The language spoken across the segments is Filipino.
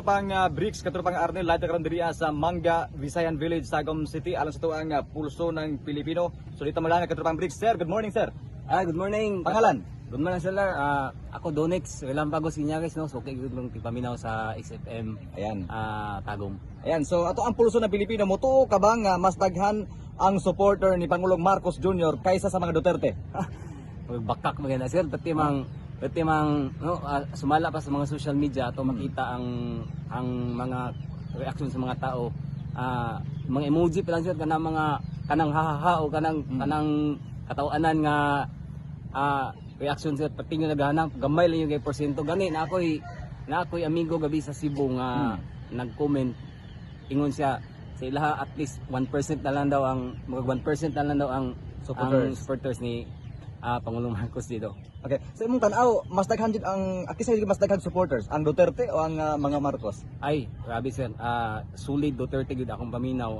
Pang Bricks katulad pang Arnel live karon diri sa Manga Visayan Village, Tagum City alang sa tuang pulso ng Pilipino. So dito malanga katulad pang Bricks. Sir, good morning sir. Good morning. Pangalan? Good morning sir. Ako Donix, Relampagos Iñares no. So kay gud lang tipaminaw sa XFM. Ayan. Tagum. Ayan, so ato ang pulso ng Pilipino mo to ka ba nga mas daghan ang supporter ni Pangulong Marcos Jr. kaysa sa mga Duterte? Bakak maganda sir, pati mang no, sumala pa sa mga social media ato makita ang mga reaction sa mga tao. Mga emoji pa lang sir kanang hahaha o kanang katawanan nga reaction sir, pati yung naghanap gamay lang yung porsyento gani na ako'y amigo gabi sa Cebu nga nag-comment ingon siya sa ilaha at least 1% na lang daw ang 1% na lang daw ang supporters ni Pangulong Marcos dito. Okay, sa imong tan-aw mas daghan jud ang akisa mas daghan supporters ang Duterte o ang mga Marcos? Ay, grabe sir. Solid Duterte gud akong paminaw.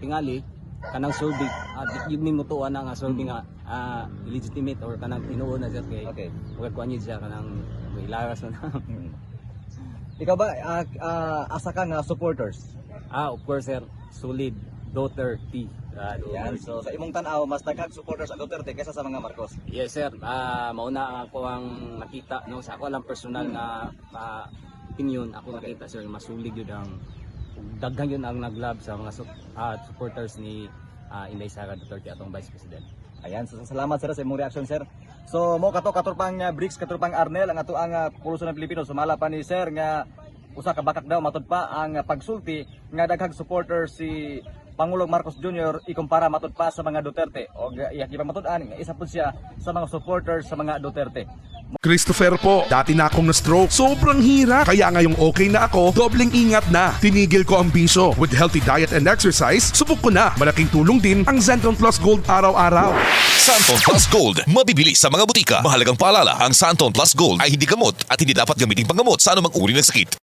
Tingali kanang survey yun mo tuwa na nga survey nga legitimate or kanang tinuod na sir kay Okay. wag kuan yun siya kanang ilaras na. Ikaw ba asa ka nga supporters? Of course sir, solid Duterte. Yan. So sa imong tan-aw mas daghan supporters ang Duterte kaysa sa mga Marcos. Yes sir, mauna ako ang nakita no sa ako lang personal na opinion ako nakita sir masulig yun ang daghan yun ang naglab sa mga supporters ni Inday Sara Duterte atong Vice President. Ayan, so salamat sir sa imong reaction sir. So mo kato pang Bricks kato pang Arnel ang ato ang pulso ng Pilipino sumala pa ni sir nga usa ka bakak daw matud pa ang pagsulti nga daghang supporter si Pangulong Marcos Jr. ikumpara matud pa sa mga Duterte o iya giba matud-an nga isa pud siya sa mga supporters sa mga Duterte. Christopher po, dati na akong na-stroke. Sobrang hirap. Kaya ngayong okay na ako, dobleng ingat na. Tinigil ko ang bisyo. With healthy diet and exercise, subok ko na. Malaking tulong din ang Santon Plus Gold araw-araw. Santon Plus Gold, mabibili sa mga butika. Mahalagang paalala, ang Santon Plus Gold ay hindi gamot at hindi dapat gamitin panggamot sa anumang uri ng sakit.